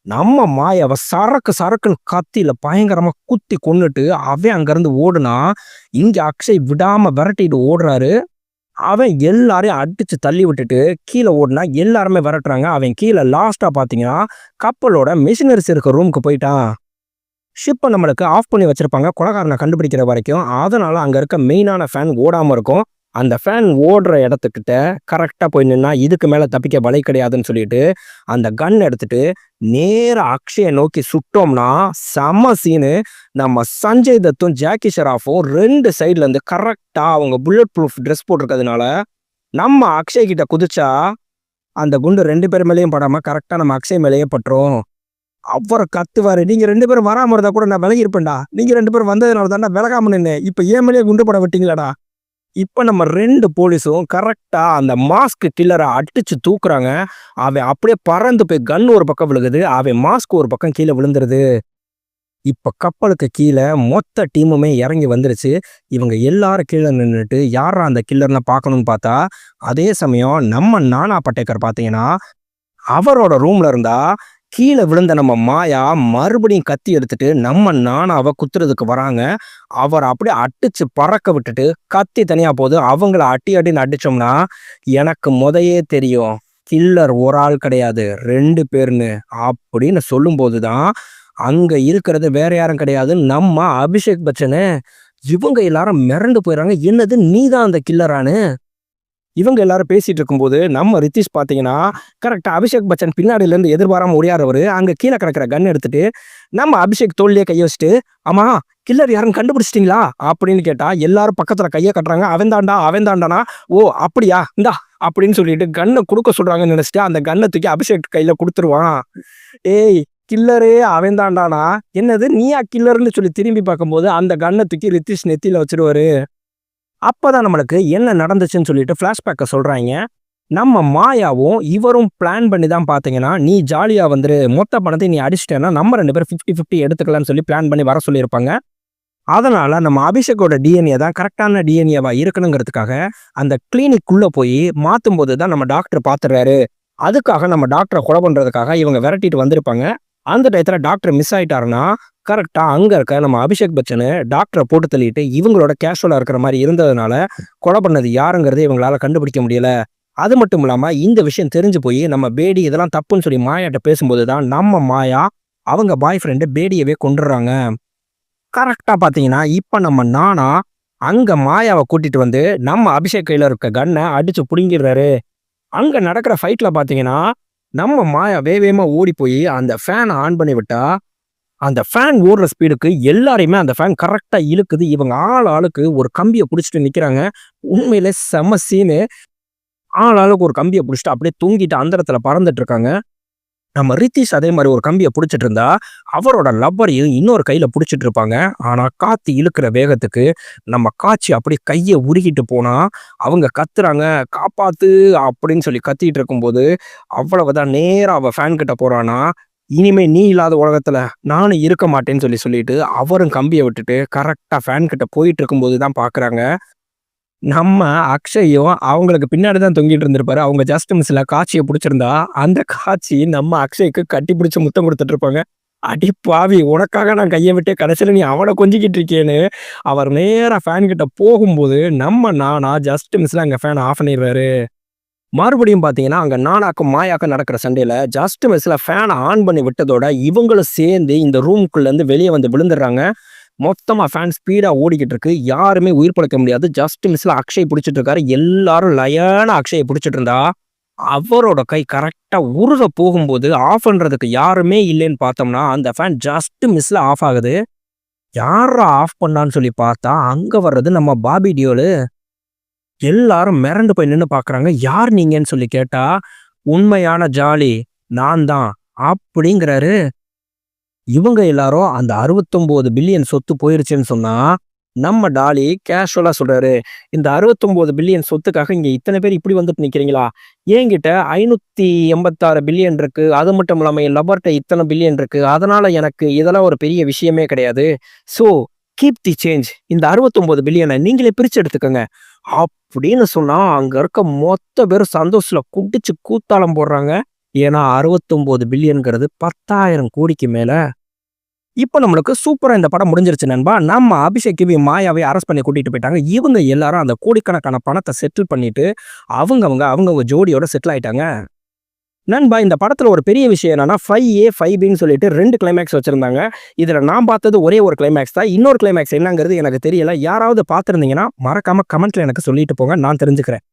நம்ம மாயாவ சரக்கு சரக்குன்னு கத்தியில பயங்கரமா குத்தி கொன்னுட்டு அவன் அங்கிருந்து ஓடுனா, இங்க அக்ஷய் விடாம விரட்டிட்டு ஓடுறாரு. அவன் எல்லாரையும் அடிச்சு தள்ளி விட்டுட்டு கீழ ஓடுனா எல்லாருமே விரட்டுறாங்க. அவன் கீழ லாஸ்ட்டா பார்த்தீங்கன்னா, கப்பலோட மெஷினரிஸ் இருக்க ரூமுக்கு போயிட்டான். ஷிப்ப நம்மளுக்கு ஆஃப் பண்ணி வச்சிருப்பாங்க கொலைகாரன கண்டுபிடிக்கிற வரைக்கும். அதனால அங்க இருக்க மெயினான ஃபேன் ஓடாம இருக்கும். அந்த ஃபேன் ஓடுற இடத்துக்கிட்ட கரெக்ட்டா போய் நின்னா, இதுக்கு மேல தப்பிக்க வழி கிடையாதுன்னு சொல்லிட்டு, அந்த கன் எடுத்துட்டு நேரா அக்ஷய நோக்கி சுட்டோம்னா, செம்ம சீனு. நம்ம சஞ்சய் தத்தும், ஜாக்கி ஷெராஃப்பும் 2 சைடுல இருந்து கரெக்ட்டா அவங்க புல்லட் ப்ரூஃப் ட்ரெஸ் போட்டிருக்கிறதுனால, நம்ம அக்ஷய் கிட்ட குதிச்சா, அந்த குண்டு 2 பேர் மேலயும் படாம கரெக்ட்டா நம்ம அக்ஷய் மேலயே பட்டுரும். அவர கத்துவாரு. "நீங்க 2 பேரும் வராம இருந்தா கூட நான் விலகி இருப்பேன்டா. நீங்க 2 பேரும் வந்ததுனால தான்டா விலகாம நின்னேன். இப்ப என் மேலயே குண்டு போட விட்டீங்களேடா." இப்ப நம்ம 2 போலீஸும் கரெக்ட்டா அந்த மாஸ்க் கில்லர அடிச்சு தூக்குறாங்க. அவன் அப்படியே பறந்து போய் கன் ஒரு பக்கம் விழுகுது. அவன் மாஸ்க் ஒரு பக்கம் கீழ விழுந்துருது. இப்ப கப்பலுக்கு கீழ மொத்த டீமுமே இறங்கி வந்துருச்சு. இவங்க எல்லாரும் கீழ நின்னுட்டு யார்ரா அந்த கில்லர்ன்னு பார்க்கணும்னு பார்த்தா, அதே சமயம் நம்ம நானா படேக்கர் பார்த்தீங்கன்னா, அவரோட ரூம்ல இருந்தா கீழ விழுந்த நம்ம மாயா மறுபடியும் கத்தி எடுத்துட்டு நம்ம நானாவ குத்துறதுக்கு வராங்க. அவர அப்படியே அடிச்சு பறக்க விட்டுட்டு கத்தி தனியா போகுது. அவங்கள அடி அடின்னு அடிச்சோம்னா, எனக்கு மொதயே தெரியும். கில்லர் ஒரு ஆள் கிடையாது 2 பேர்ன்னு. அப்படின்னு சொல்லும்போது தான், அங்க இருக்கிறது வேற யாரும் கிடையாது, நம்ம அபிஷேக் பச்சனு. இவங்க எல்லாரும் மிரண்டு போயிடுறாங்க. என்னது நீ தான் அந்த கில்லரான்னு? இவங்க எல்லாரும் பேசிட்டு இருக்கும்போது, நம்ம ரித்தீஷ் பார்த்தீங்கன்னா, கரெக்ட்டா அபிஷேக் பச்சன் பின்னாடிலேருந்து எதிர்பாராம ஓடியார்றவரு, அங்க கீழ கிடக்கிற கன் எடுத்துட்டு, நம்ம அபிஷேக் தோள்லயே கைய வச்சுட்டு, "ஆமா, கில்லர் யாருன்னு கண்டுபிடிச்சிட்டீங்களா?" அப்படின்னு கேட்டா, எல்லாரும் பக்கத்துல கைய காட்டுறாங்க. "அவன் தான்டா, அவன் தான்டான்னா." "ஓ! அப்படியா? இந்தா" அப்படின்னு சொல்லிட்டு கன்ன குடுக்க சொல்றாங்கன்னு நெனச்சுட்டு, அந்த கன்ன தூக்கி அபிஷேக் கையில குடுத்துருவான். "ஏய்! கில்லரே அவன் தான்டான்னா." "என்னது நீயா கில்லர்ன்னு?" சொல்லி திரும்பி பார்க்கும்போது, அந்த கன்ன தூக்கி ரித்தீஷ் நெத்தியில வச்சுருவாரு. அப்பதான் நம்மளுக்கு என்ன நடந்துச்சுன்னு சொல்லிட்டு ஃபிளாஷ்பேக்க சொல்றாய்ங்க. நம்ம மாயாவும் இவரும் பிளான் பண்ணி தான் பார்த்தீங்கன்னா, "நீ ஜாலியா வந்துரு. மொத்த பணத்தையும் நீ அடிச்சிட்டேன்னா, நம்ம 2 பேரும் 50, 50 எடுத்துக்கலாம்னு" சொல்லி பிளான் பண்ணி வர சொல்லியிருப்பாங்க. அதனால நம்ம அபிஷேக்கோட டிஎன்ஏ தான் கரெக்ட்டான டிஎன்ஏவா இருக்கணுங்கிறதுக்காக, அந்த கிளினிக்குள்ள போய் மாத்தும்போது தான் நம்ம டாக்டர் பார்த்துடுறாரு. அதுக்காக நம்ம டாக்டர கொலை பண்றதுக்காக இவங்க விரட்டிட்டு வந்திருப்பாங்க. அந்த டயத்துல டாக்டர் மிஸ் ஆயிட்டாருன்னா, கரெக்ட்டா அங்க இருக்க நம்ம அபிஷேக் பச்சனு டாக்டர போட்டு தள்ளிட்டு, இவங்களோட கேஷுவலா இருக்கிற மாரி இருந்ததுனால, கொலை பண்ணது யாருங்கிறத இவங்களால கண்டுபிடிக்க முடியல. அது மட்டும் இல்லாம, இந்த விஷயம் தெரிஞ்சு போயி, நம்ம பேடி இதெல்லாம் தப்புன்னு சொல்லி மாயாட்ட பேசும்போது தான், நம்ம மாயா அவங்க பாய் ஃப்ரெண்ட் பேடியவே கொன்றுறாங்க. கரெக்ட்டா பார்த்தீங்கன்னா, இப்ப நம்ம நானா அங்க மாயாவ கூட்டிட்டு வந்து, நம்ம அபிஷேக் கையில இருக்க கன்ன அடிச்சு புடுங்கிடுறாரு. அங்க நடக்கிற ஃபைட்ல பார்த்தீங்கன்னா, நம்ம மாயா வேகமா ஓடி போய் அந்த ஃபேன ஆன் பண்ணி விட்டா, அந்த ஃபேன் ஓடுற ஸ்பீடுக்கு எல்லாரையுமே அந்த ஃபேன் கரெக்ட்டா இழுக்குது. இவங்க ஆளுக்கு ஒரு கம்பிய புடிச்சுட்டு நிக்கிறாங்க. உண்மையிலே செம்ம சீனு. ஆளுக்கு ஒரு கம்பிய புடிச்சுட்டு அப்படியே தொங்கிட்டு அந்த இடத்துல பறந்துட்டு இருக்காங்க. நம்ம ரித்தீஷ் அதே மாதிரி ஒரு கம்பியை பிடிச்சிட்டு இருந்தா அவரோட லவ்வரையும் இன்னொரு கையில பிடிச்சிட்டு இருப்பாங்க. ஆனா காத்து இழுக்கிற வேகத்துக்கு நம்ம காட்சி அப்படி கையை உருகிட்டு போனா அவங்க கத்துறாங்க, காப்பாத்து அப்படின்னு சொல்லி கத்திட்டு இருக்கும்போது அவ்வளவுதான், நேரா அவ ஃபேன் கிட்ட போறானா, இனிமே நீ இல்லாத உலகத்துல நானும் இருக்க மாட்டேன்னு சொல்லிட்டு அவரும் கம்பியை விட்டுட்டு கரெக்டா ஃபேன் கிட்ட போயிட்டு இருக்கும்போது தான் பாக்குறாங்க, நம்ம அக்ஷயும் அவங்களுக்கு பின்னாடி தான் தொங்கிட்டு இருந்திருப்பாரு. அவங்க ஜஸ்ட் மிஸ்ல காட்சிய புடிச்சிருந்தா, அந்த காட்சி நம்ம அக்ஷய்க்கு கட்டி பிடிச்சு முத்தம் குடுத்துட்டு இருப்பாங்க. "அடி பாவி! உனக்காக நான் கைய விட்டேன். கடைசியில நீ அவன கொஞ்சிக்கிட்டு இருக்கியேன்னு" அவர் நேரா ஃபேன் கிட்ட போகும்போது, நம்ம நானா ஜஸ்ட் மிஸ்ல அங்க ஃபேன ஆஃப் பண்ணிருவாரு. மறுபடியும் பார்த்தீங்கன்னா, அங்க நானாக்கும், மாயாக்கும் நடக்கிற சண்டையில ஜஸ்ட் மிஸ்ல ஃபேன ஆன் பண்ணி விட்டதோட, இவங்களும் சேர்ந்து இந்த ரூம்க்குள்ளருந்து வெளிய வந்து விழுந்துடுறாங்க. மொத்தமா ஃபேன் ஸ்பீடா ஓடிக்கிட்டு இருக்கு. யாருமே உயிர் பிழைக்க முடியாது. ஜஸ்ட் மிஸ்ல அக்ஷய் புடிச்சிட்டு இருக்காரு. எல்லாரும் லயனா அக்ஷய புடிச்சிட்டு இருந்தா, அவரோட கை கரெக்ட்டா உருக போகும்போது, ஆஃப் பண்றதுக்கு யாருமே இல்லைன்னு பார்த்தோம்னா, அந்த ஃபேன் ஜஸ்ட் மிஸ்ல ஆஃப் ஆகுது. யார்ரா ஆஃப் பண்ணான்னு சொல்லி பார்த்தா, அங்க வர்றது நம்ம பாபி டியோலு. எல்லாரும் மிரண்டு போய் நின்னு பார்க்குறாங்க. "யார் நீங்கன்னு?" சொல்லி கேட்டா, "உண்மையான ஜாலி நான் தான்" அப்படிங்கிறாரு. இவங்க எல்லாரும் அந்த 69 பில்லியன் சொத்து போயிருச்சுன்னு சொன்னா, நம்ம டாலி கேஷுவலா சொல்றாரு, "இந்த 69 பில்லியன் சொத்துக்காக இங்க இத்தனை பேர் இப்படி வந்துட்டு நிக்கிறீங்களா? என்கிட்ட 586 பில்லியன் இருக்கு. அது மட்டும் இல்லாம என் லவ்வர்ட்ட இத்தனை பில்லியன் இருக்கு. அதனால எனக்கு இதெல்லாம் ஒரு பெரிய விஷயமே கிடையாது. So keep the change. இந்த 69 பில்லியன நீங்களே பிரிச்சு எடுத்துக்கங்க." அப்படின்னு சொன்னா, அங்க இருக்க மொத்த பேரும் சந்தோஷத்துல குடிச்சு கூத்தாளம் போடுறாங்க. ஏன்னா 69 பில்லியன்ங்கிறது 10,000 கோடிக்கு மேல. இப்ப நம்மளுக்கு சூப்பரா இந்த படம் முடிஞ்சிருச்சு நண்பா. நம்ம அபிஷேக்கையும், மாயாவையும் அரெஸ்ட் பண்ணி கூட்டிட்டு போயிட்டாங்க. இவங்க எல்லாரும் அந்த கோடிக்கணக்கான பணத்த செட்டில் பண்ணிட்டு, அவங்கவங்க ஜோடியோட செட்டில் ஆயிட்டாங்க. நண்பா, இந்த படத்துல ஒரு பெரிய விஷயம் என்னன்னா, 5A, 5Bன்னு சொல்லிட்டு 2 கிளைமேக்ஸ் வச்சிருந்தாங்க. இதுல நான் பார்த்தது ஒரே ஒரு கிளைமேக்ஸ் தான். இன்னொரு கிளைமேக்ஸ் என்னங்கிறது எனக்கு தெரியல. யாராவது பார்த்திருந்தீங்கன்னா, மறக்காம கமெண்ட்ல எனக்கு சொல்லிட்டு போங்க. நான் தெரிஞ்சுக்கிறேன்.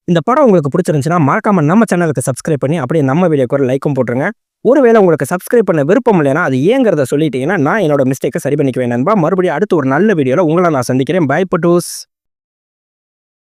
இந்த படம் உங்களுக்கு பிடிச்சிருந்துச்சுன்னா, மறக்காம நம்ம சேனலுக்கு சப்ஸ்கிரைப் பண்ணி, அப்படியே நம்ம வீடியோக்கு ஒரு லைக்கும் போட்டுருங்க. ஒருவேளை உங்களுக்கு சப்ஸ்கிரைப் பண்ண விருப்பம் இல்லைன்னா, அது ஏங்கிறத சொல்லிட்டீங்கன்னா, நான் என்னோட மிஸ்டேக்க சரி பண்ணிக்குவேன் நண்பா. மறுபடியும் அடுத்து ஒரு நல்ல வீடியோல உங்கள நான் சந்திக்கிறேன். பை பட்டூஸ்.